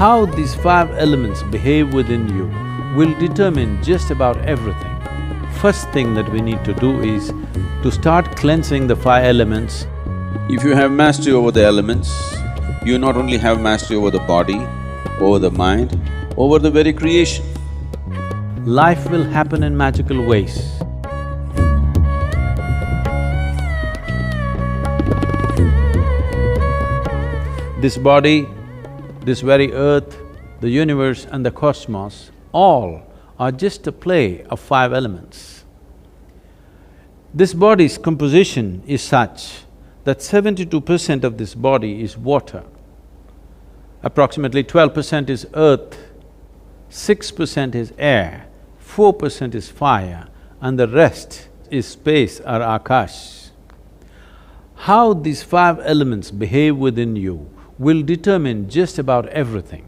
How these five elements behave within you will determine just about everything. First thing that we need to do is to start cleansing the five elements. If you have mastery over the elements, you not only have mastery over the body, over the mind, over the very creation. Life will happen in magical ways. This body, this very earth, the universe and the cosmos, all are just a play of five elements. This body's composition is such that 72% of this body is water, approximately 12% is earth, 6% is air, 4% is fire, and the rest is space or akash. How these five elements behave within you will determine just about everything.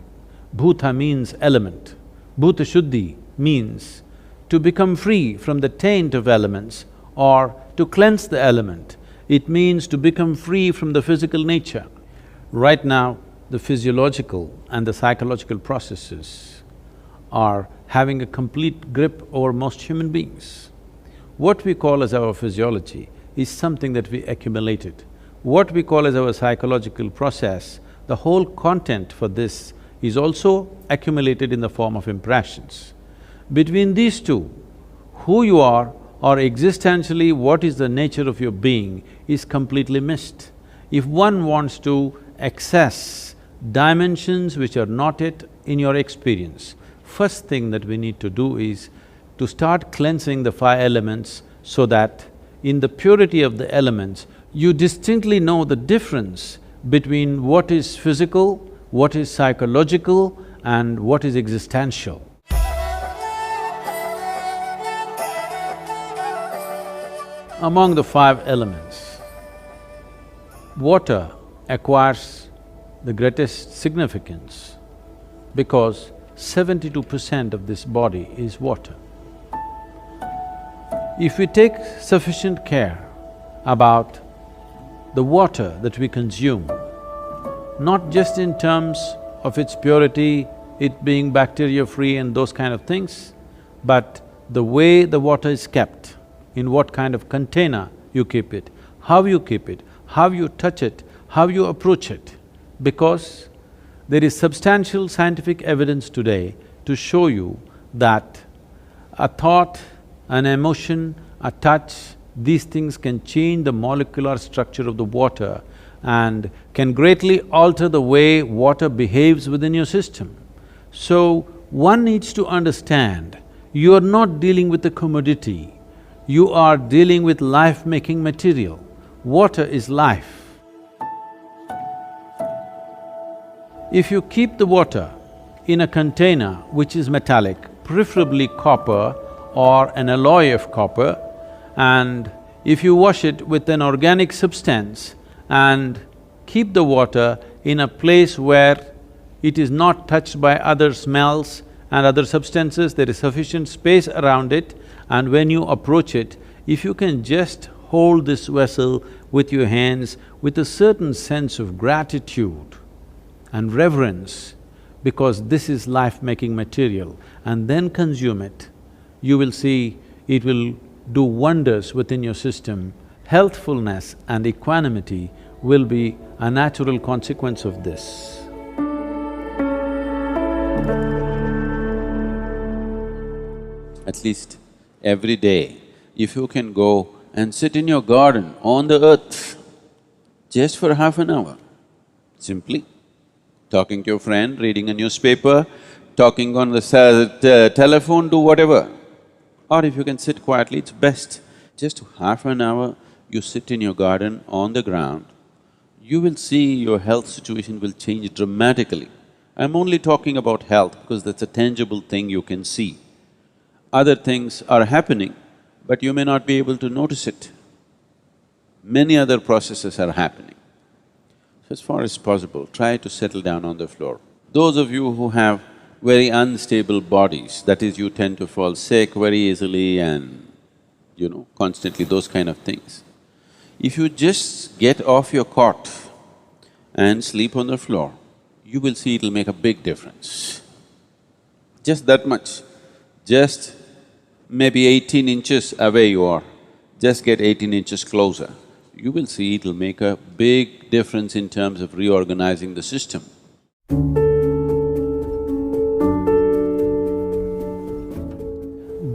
Bhuta means element. Bhuta Shuddhi means to become free from the taint of elements or to cleanse the element. It means to become free from the physical nature. Right now, the physiological and the psychological processes are having a complete grip over most human beings. What we call as our physiology is something that we accumulated. What we call as our psychological process, the whole content for this is also accumulated in the form of impressions. Between these two, who you are or existentially what is the nature of your being is completely missed. If one wants to access dimensions which are not yet in your experience, first thing that we need to do is to start cleansing the five elements so that in the purity of the elements, you distinctly know the difference between what is physical, what is psychological and what is existential. Among the five elements, water acquires the greatest significance because 72% of this body is water. If we take sufficient care about the water that we consume, not just in terms of its purity, it being bacteria-free and those kind of things, but the way the water is kept, in what kind of container you keep it, how you keep it, how you touch it, how you approach it. Because there is substantial scientific evidence today to show you that a thought, an emotion, a touch, these things can change the molecular structure of the water and can greatly alter the way water behaves within your system. So, one needs to understand, you are not dealing with a commodity, you are dealing with life-making material. Water is life. If you keep the water in a container which is metallic, preferably copper or an alloy of copper, and if you wash it with an organic substance and keep the water in a place where it is not touched by other smells and other substances, there is sufficient space around it, and when you approach it, if you can just hold this vessel with your hands with a certain sense of gratitude and reverence, because this is life-making material, and then consume it, you will see it will do wonders within your system. Healthfulness and equanimity will be a natural consequence of this. At least every day, if you can go and sit in your garden on the earth just for half an hour, simply talking to your friend, reading a newspaper, talking on the telephone, do whatever. Or if you can sit quietly, it's best. Just half an hour, you sit in your garden on the ground, you will see your health situation will change dramatically. I'm only talking about health because that's a tangible thing you can see. Other things are happening, but you may not be able to notice it. Many other processes are happening. So as far as possible, try to settle down on the floor. Those of you who have very unstable bodies, that is, you tend to fall sick very easily and, constantly those kind of things. If you just get off your cot and sleep on the floor, you will see it'll make a big difference. Just that much. Just maybe 18 inches away you are, just get 18 inches closer. You will see it'll make a big difference in terms of reorganizing the system.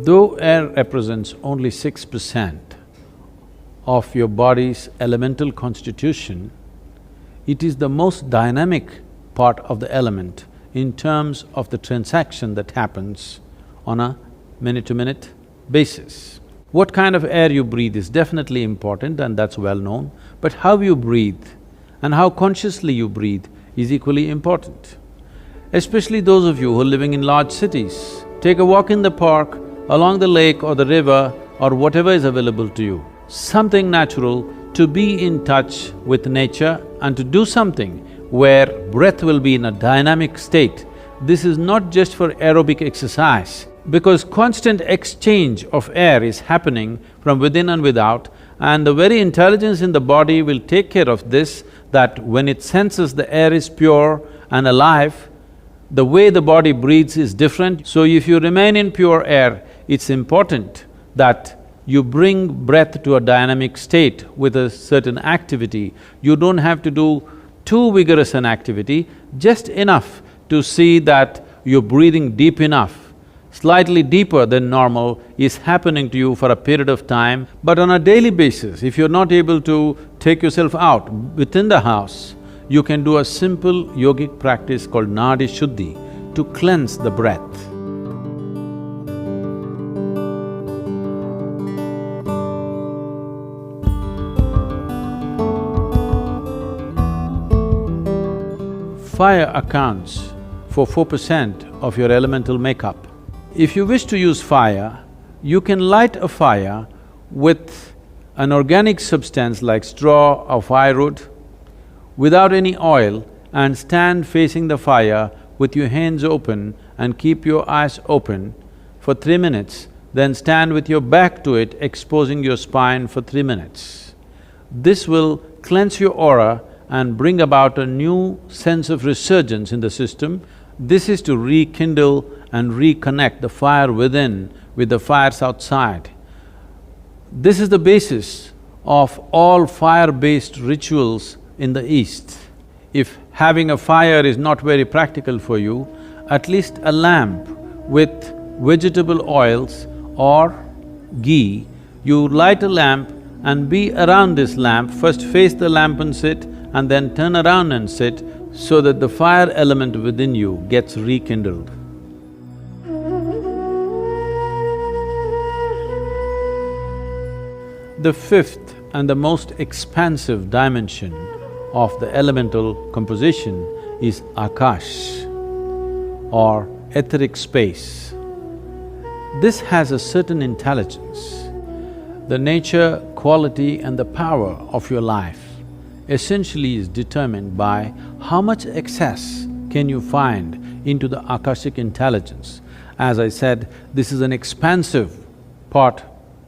Though air represents only 6% of your body's elemental constitution, it is the most dynamic part of the element in terms of the transaction that happens on a minute-to-minute basis. What kind of air you breathe is definitely important and that's well known, but how you breathe and how consciously you breathe is equally important. Especially those of you who are living in large cities, take a walk in the park, along the lake or the river or whatever is available to you. Something natural to be in touch with nature and to do something where breath will be in a dynamic state. This is not just for aerobic exercise, because constant exchange of air is happening from within and without, and the very intelligence in the body will take care of this, that when it senses the air is pure and alive, the way the body breathes is different. So if you remain in pure air, it's important that you bring breath to a dynamic state with a certain activity. You don't have to do too vigorous an activity, just enough to see that you're breathing deep enough, slightly deeper than normal is happening to you for a period of time. But on a daily basis, if you're not able to take yourself out within the house, you can do a simple yogic practice called Nadi Shuddhi to cleanse the breath. Fire accounts for 4% of your elemental makeup. If you wish to use fire, you can light a fire with an organic substance like straw or firewood without any oil and stand facing the fire with your hands open and keep your eyes open for 3 minutes, then stand with your back to it, exposing your spine for 3 minutes. This will cleanse your aura and bring about a new sense of resurgence in the system. This is to rekindle and reconnect the fire within with the fires outside. This is the basis of all fire-based rituals in the East. If having a fire is not very practical for you, at least a lamp with vegetable oils or ghee, you light a lamp and be around this lamp, first face the lamp and sit, and then turn around and sit, so that the fire element within you gets rekindled. The fifth and the most expansive dimension of the elemental composition is Akash or etheric space. This has a certain intelligence. The nature, quality and the power of your life essentially is determined by how much access can you find into the Akashic intelligence. As I said, this is an expansive part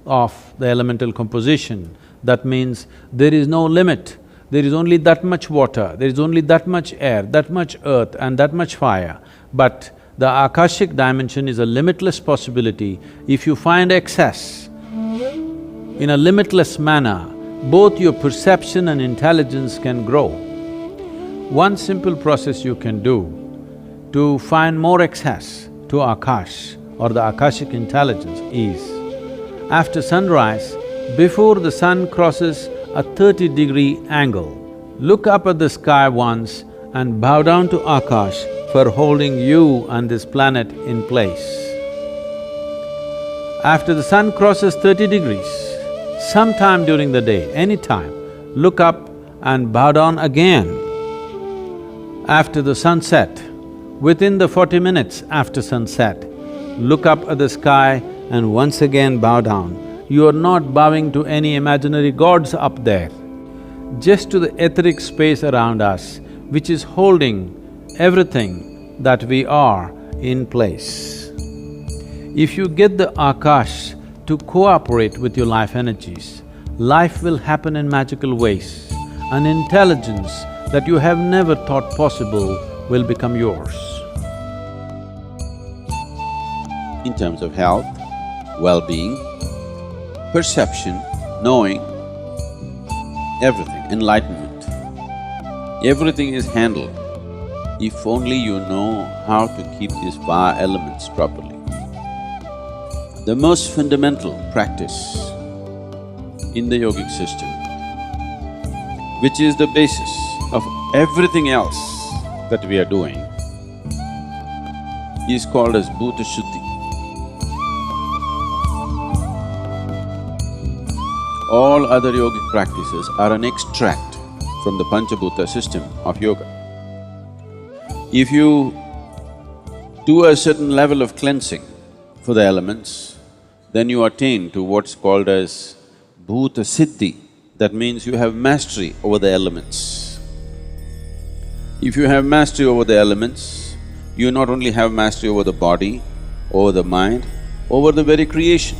of the elemental composition. That means there is no limit. There is only that much water, there is only that much air, that much earth and that much fire. But the Akashic dimension is a limitless possibility. If you find excess in a limitless manner, both your perception and intelligence can grow. One simple process you can do to find more access to Akash or the Akashic intelligence is, after sunrise, before the sun crosses a 30-degree angle, look up at the sky once and bow down to Akash for holding you and this planet in place. After the sun crosses 30 degrees, sometime during the day, anytime, look up and bow down again. After the sunset, within the 40 minutes after sunset, look up at the sky and once again bow down. You are not bowing to any imaginary gods up there, just to the etheric space around us, which is holding everything that we are in place. If you get the Akash to cooperate with your life energies, life will happen in magical ways. An intelligence that you have never thought possible will become yours. In terms of health, well-being, perception, knowing, everything, enlightenment, everything is handled if only you know how to keep these five elements properly. The most fundamental practice in the yogic system, which is the basis of everything else that we are doing, is called as bhuta shuddhi. All other yogic practices are an extract from the pancha bhuta system of yoga. If you do a certain level of cleansing for the elements, then you attain to what's called as bhuta siddhi. That means you have mastery over the elements. If you have mastery over the elements, you not only have mastery over the body, over the mind, over the very creation.